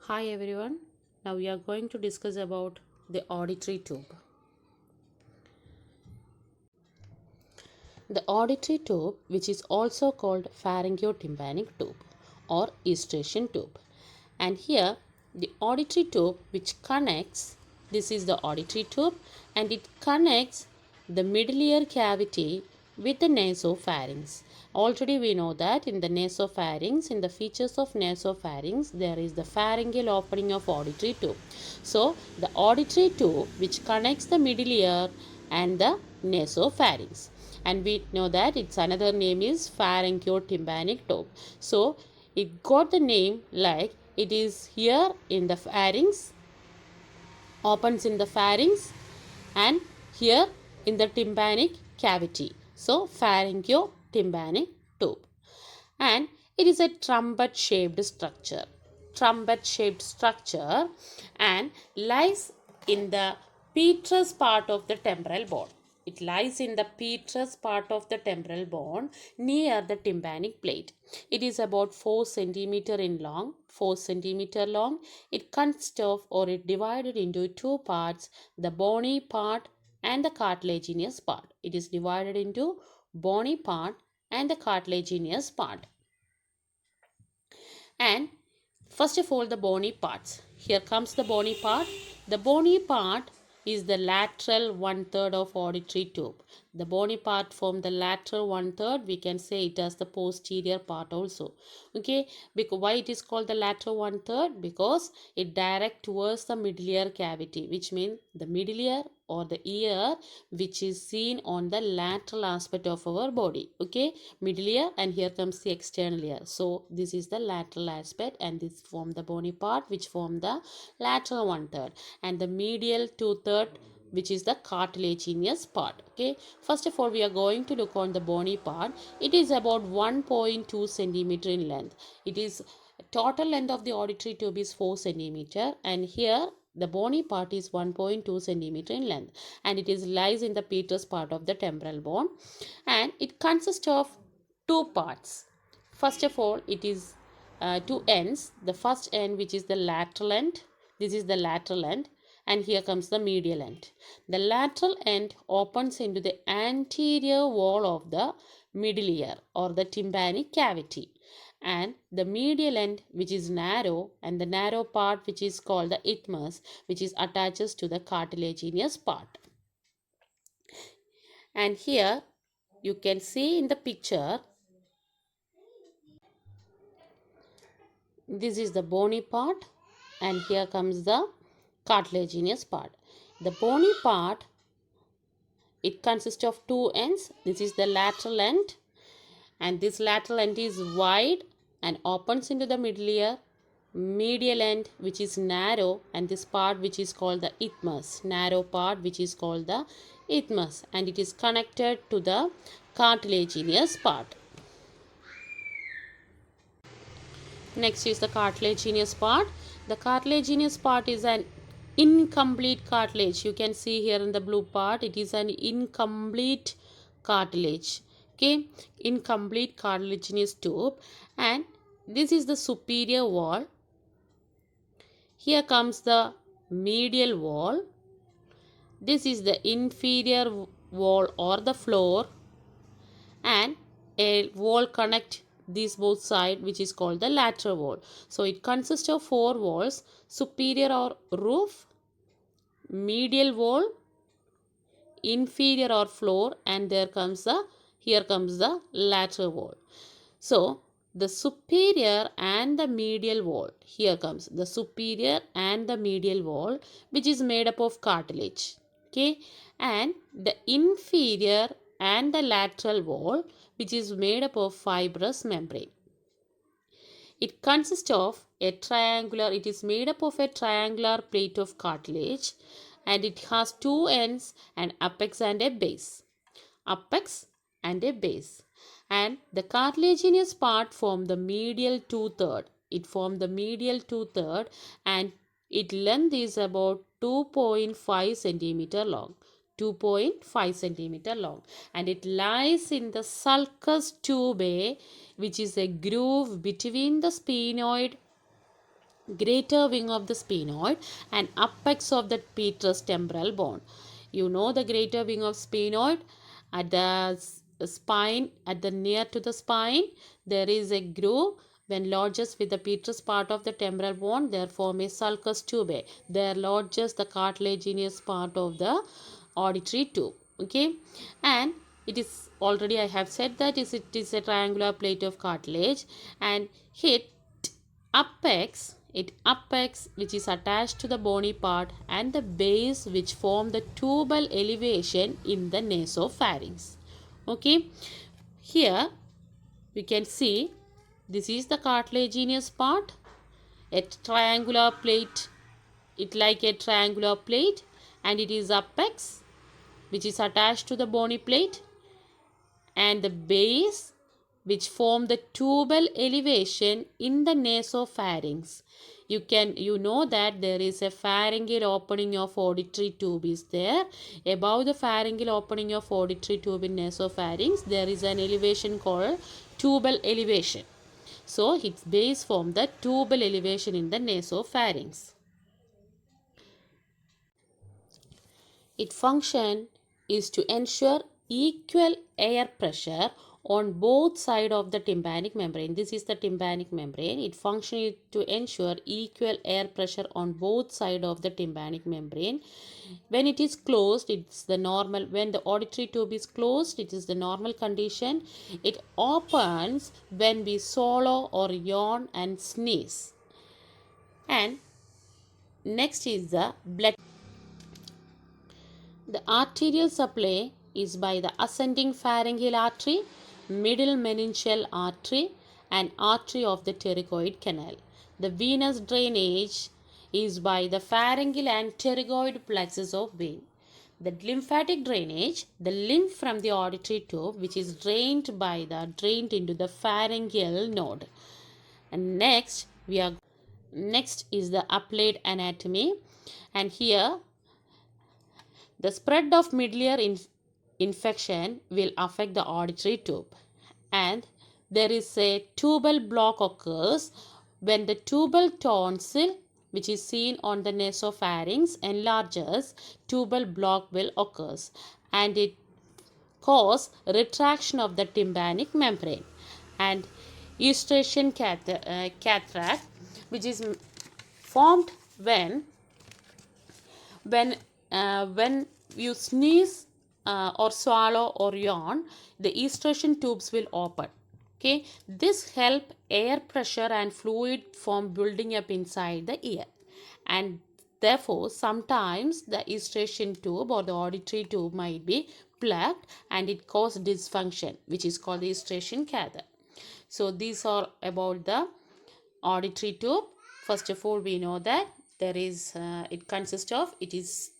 Hi everyone. Now we are going to discuss about the auditory tube. The auditory tube, which is also called pharyngotympanic tube or eustachian tube. And here the auditory tube which connects, this is the auditory tube, and it connects the middle ear cavity with the nasopharynx. Already we know that in the nasopharynx, in the features of nasopharynx, there is the pharyngeal opening of auditory tube. So the auditory tube which connects the middle ear and the nasopharynx, and we know that its another name is pharyngotympanic tube. So it got the name like it is here in the pharynx, opens in the pharynx, and here in the tympanic cavity. So pharyngotympanic tube, and it is a trumpet shaped structure. Trumpet shaped structure and lies in the petrous part of the temporal bone. It lies in the petrous part of the temporal bone near the tympanic plate. It is about 4 centimeter in long, 4 centimeter long. It consists of, or it divided into two parts, the bony part and the cartilaginous part. It is divided into bony part and the cartilaginous part. And first of all, the bony parts. Here comes the bony part. The bony part is the lateral one third of auditory tube. The bony part from the lateral one third, we can say it as the posterior part also. Okay, because why it is called the lateral one third? Because it direct towards the middle ear cavity, which means the middle ear or the ear which is seen on the lateral aspect of our body. Okay, middle ear, and here comes the external ear. So this is the lateral aspect, and this form the bony part which form the lateral one third, and the medial two third which is the cartilaginous part. Okay, first of all we are going to look on the bony part. It is about 1.2 centimeter in length. It is total length of the auditory tube is 4 centimeter, and here the bony part is 1.2 centimeter in length, and it is lies in the petrous part of the temporal bone, and it consists of two parts. First of all, it is two ends. The first end, which is the lateral end, this is the lateral end, and here comes the medial end. The lateral end opens into the anterior wall of the middle ear or the tympanic cavity, and the medial end which is narrow, and the narrow part which is called the isthmus, which is attaches to the cartilaginous part. And here you can see in the picture, this is the bony part, and here comes the cartilaginous part. The bony part, it consists of two ends. This is the lateral end, and this lateral end is wide and opens into the middle ear. Medial end which is narrow, and this part which is called the isthmus, narrow part which is called the isthmus, and it is connected to the cartilaginous part. Next is the cartilaginous part. The cartilaginous part is an incomplete cartilage. You can see here in the blue part, it is an incomplete cartilage. Okay, incomplete cartilaginous tube, and this is the superior wall. Here comes the medial wall. This is the inferior wall or the floor, and a wall connect these both sides which is called the lateral wall. So it consists of four walls: superior or roof, medial wall, inferior or floor, and here comes the lateral wall. So the superior and the medial wall, here comes the superior and the medial wall which is made up of cartilage. Okay, and the inferior and the lateral wall which is made up of fibrous membrane. It consists of it is made up of a triangular plate of cartilage, and it has two ends, an apex and a base. Apex and a base. And the cartilaginous part form the medial two third. It form the medial two third, and its length is about 2.5 centimeter long. 2.5 centimeter long, and it lies in the sulcus tubae, which is a groove between the sphenoid greater wing of the sphenoid, and apex of the petrous temporal bone. You know the greater wing of sphenoid, at the spine, at the near to the spine, there is a groove. When lodges with the petrous part of the temporal bone, there form a sulcus tubae. There lodges the cartilaginous part of the auditory tube. Okay, and it is already I have said that it is a triangular plate of cartilage, and it apex which is attached to the bony part, and the base which form the tubal elevation in the nasopharynx. Okay, here we can see this is the cartilaginous part, a triangular plate, it like a triangular plate, and it is apex which is attached to the bony plate, and the base which form the tubal elevation in the nasopharynx. You know that there is a pharyngeal opening of auditory tube is there. Above the pharyngeal opening of auditory tube in nasopharynx, there is an elevation called tubal elevation. So its base form the tubal elevation in the nasopharynx. Its function is to ensure equal air pressure on both sides of the tympanic membrane. This is the tympanic membrane. Its function is to ensure equal air pressure on both sides of the tympanic membrane. When it is closed, it's the normal. When the auditory tube is closed, it is the normal condition. It opens when we swallow or yawn and sneeze. And next is the blood. The arterial supply is by the ascending pharyngeal artery, middle meningeal artery, and artery of the pterygoid canal. The venous drainage is by the pharyngeal and pterygoid plexus of vein. The lymphatic drainage, the lymph from the auditory tube, which is drained into the pharyngeal node. And next is the applied anatomy, and here the spread of middle infection will affect the auditory tube, and there is a tubal block occurs when the tubal tonsil, which is seen on the nasopharynx, enlarges. Tubal block will occurs, and it cause retraction of the tympanic membrane. And eustachian cataract, which is formed when you sneeze or swallow or yawn, the eustachian tubes will open. Okay, this help air pressure and fluid from building up inside the ear, and therefore sometimes the eustachian tube or the auditory tube might be plugged, and it causes dysfunction, which is called the eustachian catheter. So these are about the auditory tube. First of all, we know that it is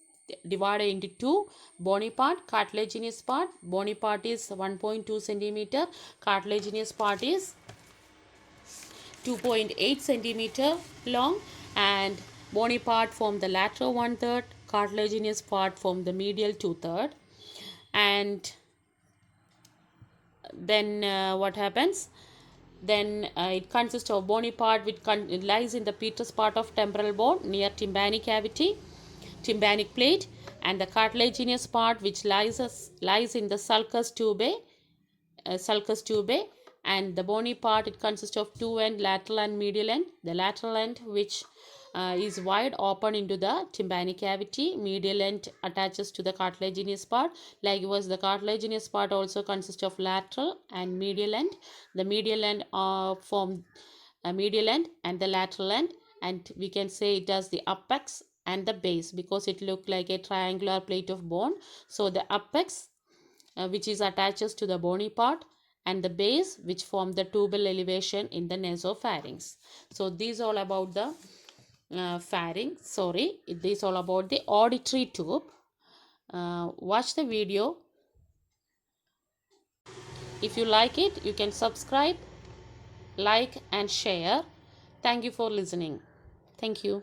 divided into two: bony part, cartilaginous part. Bony part is 1.2 centimeter, cartilaginous part is 2.8 centimeter long, and bony part form the lateral 1/3, cartilaginous part form the medial 2/3. And then what happens? Then it consists of bony part which lies in the petrous part of temporal bone near tympanic cavity, tympanic plate, and the cartilaginous part which lies in the sulcus tubae, and the bony part, it consists of two end, lateral and medial end. The lateral end, which is wide open into the tympanic cavity. Medial end attaches to the cartilaginous part. Likewise, the cartilaginous part also consists of lateral and medial end. The medial end form a medial end and the lateral end, and we can say it as the apex and the base because it looked like a triangular plate of bone. So the apex which is attaches to the bony part, and the base which form the tubal elevation in the nasopharynx. So these all about the this all about the auditory tube. Watch the video. If you like it, you can subscribe, like and share. Thank you for listening. Thank you.